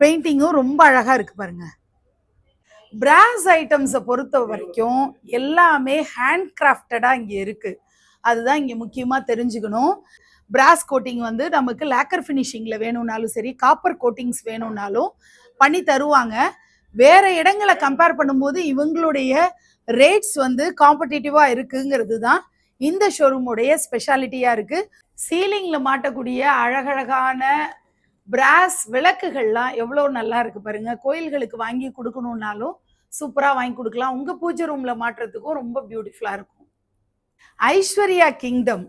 பெயிண்டிங்கும் ரொம்ப அழகா இருக்கு பாருங்க. பிராஸ் ஐட்டம்ஸை பொறுத்த வரைக்கும் எல்லாமே ஹேண்ட் கிராஃப்டடா இங்க இருக்கு. அதுதான் இங்க முக்கியமா தெரிஞ்சுக்கணும். பிராஸ் கோட்டிங் வந்து நமக்கு லேக்கர் ஃபினிஷிங்ல வேணும்னாலும் சரி, காப்பர் கோட்டிங்ஸ் வேணும்னாலும் பண்ணி தருவாங்க. வேற இடங்களை கம்பேர் பண்ணும்போது இவங்களுடைய ரேட்ஸ் வந்து காம்படிட்டிவா இருக்குங்கிறது தான் இந்த ஷோரூமுடைய ஸ்பெஷாலிட்டியா இருக்கு. சீலிங்ல மாட்டக்கூடிய அழகழகான பிராஸ் விளக்குகள்லாம் எவ்வளோ நல்லா இருக்கு பாருங்க. கோயில்களுக்கு வாங்கி கொடுக்கணும்னாலும் சூப்பரா வாங்கி கொடுக்கலாம். உங்க பூஜை ரூம்ல மாட்டுறதுக்கும் ரொம்ப பியூட்டிஃபுல்லா இருக்கும். ஐஸ்வர்யா கிங்டம்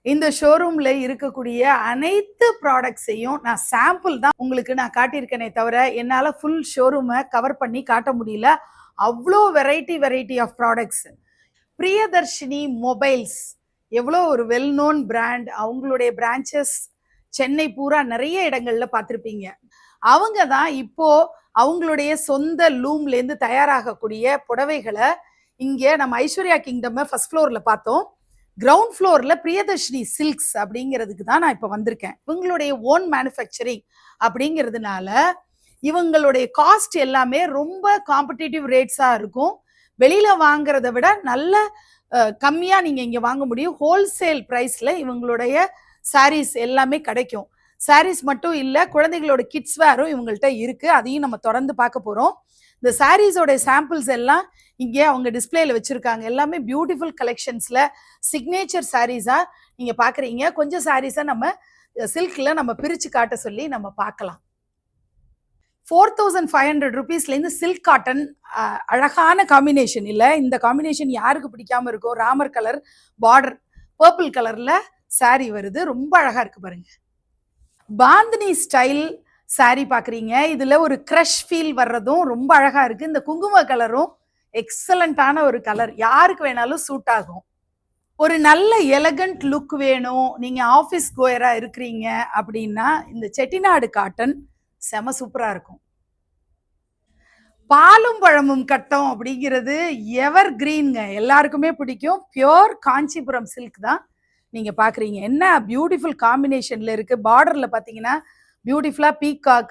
இந்த ஷோரூம்ல இருக்கக்கூடிய அனைத்து ப்ராடக்ட்ஸையும் நான் சாம்பிள் தான் உங்களுக்கு நான் காட்டியிருக்கேனே தவிர என்னால் ஃபுல் ஷோரூமை கவர் பண்ணி காட்ட முடியல. அவ்வளோ variety of products. Priyadarshini Mobiles எவ்வளோ ஒரு வெல் நோன் பிராண்ட். அவங்களுடைய பிரான்ச்சஸ் சென்னை பூரா நிறைய இடங்கள்ல பார்த்துருப்பீங்க. அவங்க தான் இப்போ அவங்களுடைய சொந்த லூம்லேருந்து தயாராகக்கூடிய புடவைகளை இங்கே நம்ம ஐஸ்வர்யா கிங்டம் ஃபர்ஸ்ட் ஃப்ளோரில் பார்த்தோம். கிரவுண்ட் ஃப்ளோர்ல பிரியதர்ஷினி சில்க்ஸ் அப்படிங்கிறதுக்கு தான் நான் இப்போ வந்திருக்கேன். இவங்களுடைய ஓன் மேனுஃபேக்சரிங் அப்படிங்கிறதுனால இவங்களுடைய காஸ்ட் எல்லாமே ரொம்ப காம்படிட்டிவ் ரேட்ஸாக இருக்கும். வெளியில வாங்குறத விட நல்ல கம்மியாக நீங்கள் இங்கே வாங்க முடியும். ஹோல்சேல் ப்ரைஸில் இவங்களுடைய சாரீஸ் எல்லாமே கிடைக்கும். சாரீஸ் மட்டும் இல்லை, குழந்தைகளோட கிட்ஸ் வேரும் இவங்கள்ட்ட இருக்கு. அதையும் நம்ம தொடர்ந்து பார்க்க போகிறோம். இந்த சாரீஸோட சாம்பிள்ஸ் எல்லாம் இங்கே அவங்க டிஸ்பிளேல வச்சிருக்காங்க. எல்லாமே பியூட்டிஃபுல் கலெக்ஷன்ஸ்ல சிக்னேச்சர் சாரீஸா நீங்க பாக்குறீங்க. கொஞ்சம் சாரீஸா நம்ம சில்க்ல நம்ம பிரிச்சு காட்ட சொல்லி நம்ம பார்க்கலாம். 4500 rupeesலேருந்து சில்க் காட்டன் அழகான காம்பினேஷன். இல்லை, இந்த காம்பினேஷன் யாருக்கு பிடிக்காம இருக்கும்? ராமர் கலர் பார்டர் பர்பிள் கலர்ல சாரி வருது, ரொம்ப அழகா இருக்கு பாருங்க. பாந்தினி ஸ்டைல் சாரி பாக்குறீங்க. இதுல ஒரு கிரஷ் ஃபீல் வர்றதும் ரொம்ப அழகா இருக்கு. இந்த குங்கும கலரும் எக்ஸலண்டான ஒரு கலர், யாருக்கு வேணாலும் சூட் ஆகும். ஒரு நல்ல எலகண்ட் லுக் வேணும், நீங்க ஆஃபீஸ் கோயரா இருக்கிறீங்க அப்படின்னா இந்த செட்டிநாடு காட்டன் செம சூப்பரா இருக்கும். பாலும் பழமும் கட்டம் அப்படிங்கிறது எவர் கிரீன்ங்க, எல்லாருக்குமே பிடிக்கும். பியோர் காஞ்சிபுரம் சில்க் தான் நீங்க பாக்குறீங்க. என்ன பியூட்டிஃபுல் காம்பினேஷன்ல இருக்கு. பார்டர்ல பாத்தீங்கன்னா பியூட்டிஃபுல்லா பீகாக்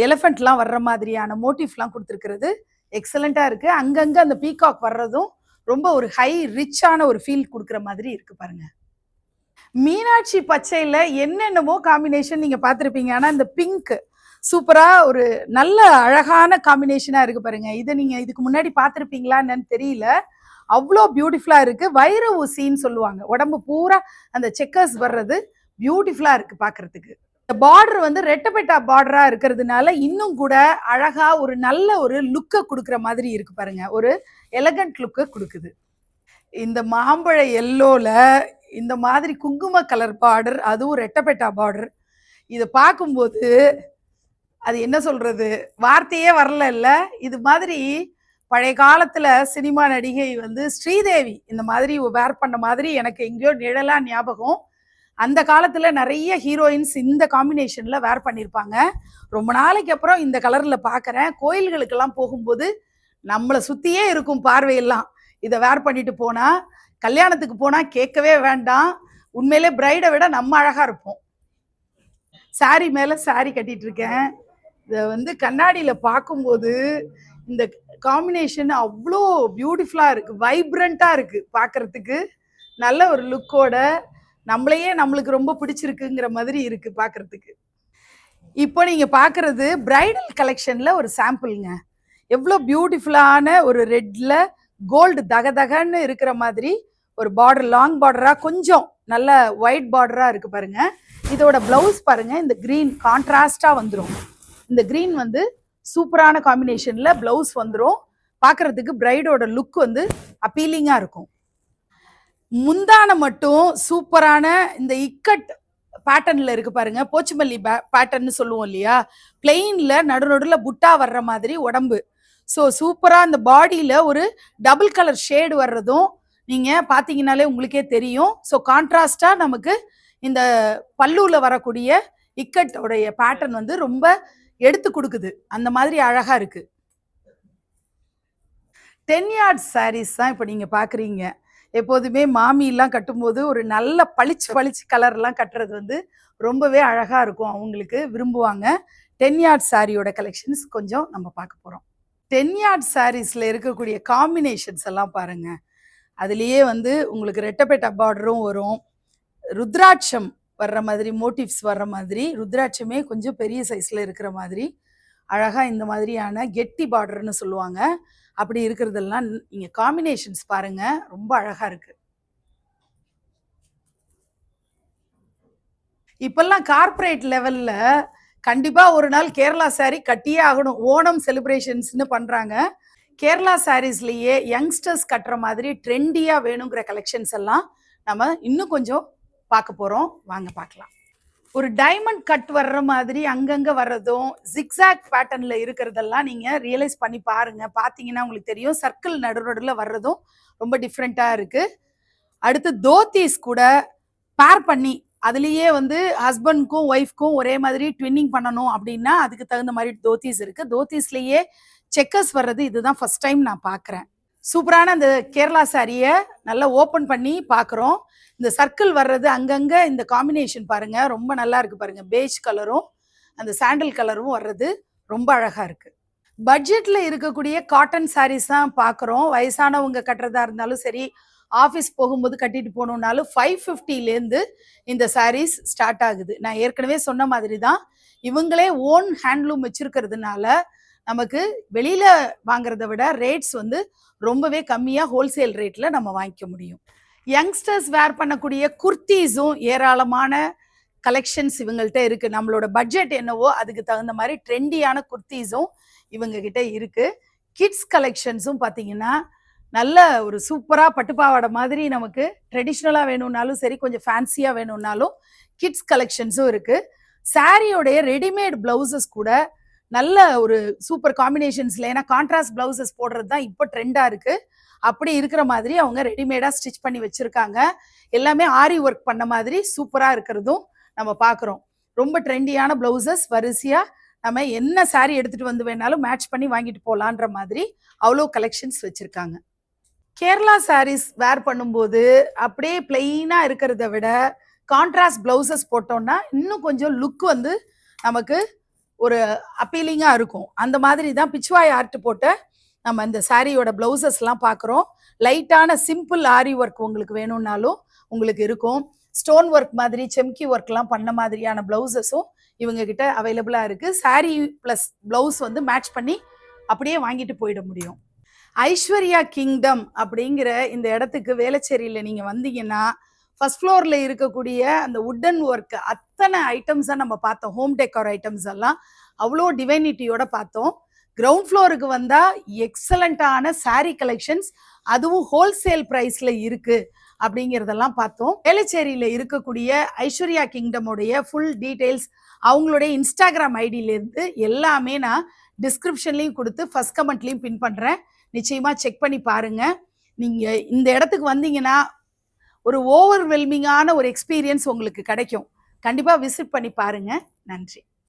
எலிஃபென்ட்லாம் வர்ற மாதிரியான மோட்டிவ்லாம் கொடுத்துருக்கிறது எக்ஸலண்டா இருக்கு. அங்கங்க அந்த பீகாக் வர்றதும் ரொம்ப ஒரு ஹை ரிச்சான ஒரு ஃபீல் கொடுக்குற மாதிரி இருக்கு பாருங்க. மீனாட்சி பச்சையில என்னென்னமோ காம்பினேஷன் நீங்க பார்த்துருப்பீங்க. ஆனா இந்த பிங்க் சூப்பரா ஒரு நல்ல அழகான காம்பினேஷனா இருக்கு பாருங்க. இதை நீங்க இதுக்கு முன்னாடி பார்த்துருப்பீங்களான்னு தெரியல, அவ்வளோ பியூட்டிஃபுல்லா இருக்கு. வைர ஊசின்னு சொல்லுவாங்க, உடம்பு பூரா அந்த செக்கர்ஸ் வர்றது பியூட்டிஃபுல்லா இருக்கு பாக்குறதுக்கு. பார்டர் வந்து ரெட்டப்பெட்டா பார்டரா இருக்கிறதுனால இன்னும் கூட அழகா ஒரு நல்ல ஒரு லுக்கை கொடுக்குற மாதிரி இருக்கு பாருங்க. ஒரு எலகண்ட் லுக்கை கொடுக்குது. இந்த மாம்பழ எல்லோல இந்த மாதிரி குங்கும கலர் பார்டர், அதுவும் ரெட்டப்பெட்டா பார்டர், இதை பார்க்கும்போது அது என்ன சொல்றது, வார்த்தையே வரல. இல்ல, இது மாதிரி பழைய காலத்துல சினிமா நடிகை வந்து ஸ்ரீதேவி இந்த மாதிரி வேர் பண்ண மாதிரி எனக்கு எங்கேயோ நிழலா ஞாபகம். அந்த காலத்துல நிறைய ஹீரோயின்ஸ் இந்த காம்பினேஷன்ல வேர் பண்ணியிருப்பாங்க. ரொம்ப நாளைக்கு அப்புறம் இந்த கலர்ல பாக்குறேன். கோயில்களுக்கெல்லாம் போகும்போது நம்மளை சுத்தியே இருக்கும் பார்வையெல்லாம். இதை வேர் பண்ணிட்டு போனா, கல்யாணத்துக்கு போனா கேட்கவே வேண்டாம், உண்மையிலே பிரைடை விட நம்ம அழகா இருப்போம். சாரி மேல சாரி கட்டிட்டு இருக்கேன். இதை வந்து கண்ணாடியில பார்க்கும்போது இந்த காம்பினேஷன் அவ்வளோ பியூட்டிஃபுல்லா இருக்கு, வைப்ரண்டா இருக்கு பாக்குறதுக்கு. நல்ல ஒரு லுக்கோட நம்மளையே நம்மளுக்கு ரொம்ப பிடிச்சிருக்குங்கிற மாதிரி இருக்கு பாக்குறதுக்கு. இப்போ நீங்க பாக்குறது பிரைடல் கலெக்ஷன்ல ஒரு சாம்பிள்ங்க. எவ்வளோ பியூட்டிஃபுல்லான ஒரு ரெட்ல கோல்டு தகதகன்னு இருக்கிற மாதிரி ஒரு பார்டர், லாங் பார்டரா கொஞ்சம் நல்ல ஒயிட் பார்டரா இருக்கு பாருங்க. இதோட பிளவுஸ் பாருங்க, இந்த கிரீன் கான்ட்ராஸ்டா வந்துடும். இந்த கிரீன் வந்து சூப்பரான காம்பினேஷன்ல பிளவுஸ் வந்துடும். பார்க்கறதுக்கு பிரைடோட லுக் வந்து அப்பீலிங்கா இருக்கும். முந்தான மட்டும் சூப்பரான இந்த இக்கட் பேட்டர்ன்ல இருக்கு பாருங்க. போச்சுமல்லி பேட்டர்ன்னு சொல்லுவோம் இல்லையா, பிளெயின்ல நடுநடுல புட்டா வர்ற மாதிரி உடம்பு. ஸோ சூப்பரா இந்த பாடியில ஒரு டபுள் கலர் ஷேடு வர்றதும் நீங்க பாத்தீங்கன்னாலே உங்களுக்கே தெரியும். ஸோ கான்ட்ராஸ்டா நமக்கு இந்த பல்லுல வரக்கூடிய இக்கட்டோடைய பேட்டர்ன் வந்து ரொம்ப எடுத்து கொடுக்குது. அந்த மாதிரி அழகா இருக்கு. 10 yards சாரீஸ் தான் இப்போ நீங்க பாக்குறீங்க. எப்போதுமே மாமிலாம் கட்டும்போது ஒரு நல்ல பளிச்சு பளிச்சு கலர்லாம் கட்டுறது வந்து ரொம்பவே அழகாக இருக்கும், அவங்களுக்கு விரும்புவாங்க. 10 யார்ட் சாரியோட கலெக்ஷன்ஸ் கொஞ்சம் நம்ம பார்க்க போகிறோம். 10 யார்ட் சாரீஸில் இருக்கக்கூடிய காம்பினேஷன்ஸ் எல்லாம் பாருங்க. அதுலேயே வந்து உங்களுக்கு ரெட்டப்பேட்டா பார்டரும் வரும், ருத்ராட்சம் வர்ற மாதிரி, மோட்டிவ்ஸ் வர்ற மாதிரி, ருத்ராட்சமே கொஞ்சம் பெரிய சைஸில் இருக்கிற மாதிரி அழகாக இந்த மாதிரியான கெட்டி பார்டர்னு சொல்லுவாங்க. அப்படி இருக்கிறதெல்லாம் நீங்கள் காம்பினேஷன்ஸ் பாருங்கள், ரொம்ப அழகாக இருக்குது. இப்பெல்லாம் கார்ப்பரேட் லெவலில் கண்டிப்பாக ஒரு நாள் கேரளா சாரீ கட்டியே ஆகணும், ஓணம் செலிப்ரேஷன்ஸ்னு பண்ணுறாங்க. கேரளா சாரீஸ்லேயே யங்ஸ்டர்ஸ் கட்டுற மாதிரி ட்ரெண்டியாக வேணுங்கிற கலெக்ஷன்ஸ் எல்லாம் நம்ம இன்னும் கொஞ்சம் பார்க்க போகிறோம், வாங்க பார்க்கலாம். ஒரு டைமண்ட் கட் வர்ற மாதிரி அங்கங்கே வர்றதும் ஜிக்ஸாக் பேட்டர்னில் இருக்கிறதெல்லாம் நீங்கள் ரியலைஸ் பண்ணி பாருங்கள். பார்த்தீங்கன்னா உங்களுக்கு தெரியும், சர்க்கிள் நடுநடுவில் வர்றதும் ரொம்ப டிஃப்ரெண்ட்டாக இருக்குது. அடுத்து தோத்தீஸ் கூட பேர் பண்ணி அதுலேயே வந்து ஹஸ்பண்ட்க்கும் ஒய்ஃப்க்கும் ஒரே மாதிரி ட்வின்னிங் பண்ணணும் அப்படின்னா அதுக்கு தகுந்த மாதிரி தோத்தீஸ் இருக்குது. தோத்தீஸ்லேயே செக்கர்ஸ் வர்றது இதுதான் ஃபர்ஸ்ட் டைம் நான் பார்க்குறேன். சூப்பரான அந்த கேரளா சாரியை நல்லா ஓப்பன் பண்ணி பார்க்குறோம். இந்த சர்க்கிள் வர்றது அங்கங்கே இந்த காம்பினேஷன் பாருங்கள், ரொம்ப நல்லா இருக்குது பாருங்கள். பேஜ் கலரும் அந்த சாண்டில் கலரும் வர்றது ரொம்ப அழகாக இருக்குது. பட்ஜெட்டில் இருக்கக்கூடிய காட்டன் சாரீஸ் தான் பார்க்குறோம். வயசானவங்க கட்டுறதா இருந்தாலும் சரி, ஆஃபீஸ் போகும்போது கட்டிட்டு போகணுன்னாலும் 550லேருந்து இந்த சாரீஸ் ஸ்டார்ட் ஆகுது. நான் ஏற்கனவே சொன்ன மாதிரி தான், இவங்களே ஓன் ஹேண்ட்லூம் வச்சுருக்கிறதுனால நமக்கு வெளியில் வாங்குறத விட ரேட்ஸ் வந்து ரொம்பவே கம்மியாக ஹோல்சேல் ரேட்டில் நம்ம வாங்கிக்க முடியும். யங்ஸ்டர்ஸ் வேர் பண்ணக்கூடிய குர்த்தீஸும் ஏராளமான கலெக்ஷன்ஸ் இவங்கள்ட்ட இருக்குது. நம்மளோட பட்ஜெட் என்னவோ அதுக்கு தகுந்த மாதிரி ட்ரெண்டியான குர்த்தீஸும் இவங்ககிட்ட இருக்குது. கிட்ஸ் கலெக்ஷன்ஸும் பார்த்தீங்கன்னா நல்ல ஒரு சூப்பராக பட்டுப்பாவாடை மாதிரி நமக்கு ட்ரெடிஷ்னலாக வேணும்னாலும் சரி, கொஞ்சம் ஃபேன்சியாக வேணும்னாலும் கிட்ஸ் கலெக்ஷன்ஸும் இருக்குது. சாரியோடைய ரெடிமேட் ப்ளவுசஸ் கூட நல்ல ஒரு சூப்பர் காம்பினேஷன்ஸில், ஏன்னா கான்ட்ராஸ்ட் ப்ளவுசஸ் போடுறது தான் இப்போ ட்ரெண்டாக இருக்குது. அப்படி இருக்கிற மாதிரி அவங்க ரெடிமேடாக ஸ்டிச் பண்ணி வச்சுருக்காங்க. எல்லாமே ஆரி ஒர்க் பண்ண மாதிரி சூப்பராக இருக்கிறதும் நம்ம பார்க்குறோம். ரொம்ப ட்ரெண்டியான ப்ளவுசஸ் வரிசையாக நம்ம என்ன சாரீ எடுத்துகிட்டு வந்து வேணாலும் மேட்ச் பண்ணி வாங்கிட்டு போகலான்ற மாதிரி அவ்வளோ கலெக்ஷன்ஸ் வச்சுருக்காங்க. கேரளா சாரீஸ் வேர் பண்ணும்போது அப்படியே பிளெயினாக இருக்கிறத விட கான்ட்ராஸ்ட் ப்ளவுசஸ் போட்டோம்னா இன்னும் கொஞ்சம் லுக் வந்து நமக்கு ஒரு அப்பீலிங்காக இருக்கும். அந்த மாதிரி தான் பிச்வாய் ஆர்ட் போட்ட நம்ம இந்த சாரியோட ப்ளவுசஸ்லாம் பார்க்குறோம். லைட்டான சிம்பிள் ஆரி ஒர்க் உங்களுக்கு வேணும்னாலும் உங்களுக்கு இருக்கும். ஸ்டோன் ஒர்க் மாதிரி செம்கி ஒர்க்லாம் பண்ண மாதிரியான ப்ளவுசஸும் இவங்ககிட்ட அவைலபிளாக இருக்குது. சாரி ப்ளஸ் ப்ளவுஸ் வந்து மேட்ச் பண்ணி அப்படியே வாங்கிட்டு போயிட முடியும். ஐஸ்வர்யா கிங்டம் அப்படிங்கிற இந்த இடத்துக்கு வேளச்சேரியில் நீங்கள் வந்தீங்கன்னா ஃபர்ஸ்ட் ஃப்ளோரில் இருக்கக்கூடிய அந்த உட்டன் ஒர்க் அத்தனை ஐட்டம்ஸாக நம்ம பார்த்தோம். ஹோம் டெக்கார் ஐட்டம்ஸ் எல்லாம் அவ்வளோ டிவைனிட்டியோட பார்த்தோம். கிரவுண்ட் ஃப்ளோருக்கு வந்தால் எக்ஸலண்ட்டான சாரீ கலெக்ஷன்ஸ், அதுவும் ஹோல்சேல் ப்ரைஸில் இருக்குது அப்படிங்கிறதெல்லாம் பார்த்தோம். வேளச்சேரியில் இருக்கக்கூடிய ஐஸ்வர்யா கிங்டமுடைய ஃபுல் டீட்டெயில்ஸ், அவங்களுடைய இன்ஸ்டாகிராம் ஐடியிலேருந்து எல்லாமே நான் டிஸ்கிரிப்ஷன்லேயும் கொடுத்து ஃபர்ஸ்ட் கமெண்ட்லேயும் பின் பண்ணுறேன். நிச்சயமாக செக் பண்ணி பாருங்கள். நீங்கள் இந்த இடத்துக்கு வந்தீங்கன்னா ஒரு ஓவர்வெல்மிங்கான ஒரு எக்ஸ்பீரியன்ஸ் உங்களுக்கு கிடைக்கும். கண்டிப்பாக விசிட் பண்ணி பாருங்கள். நன்றி.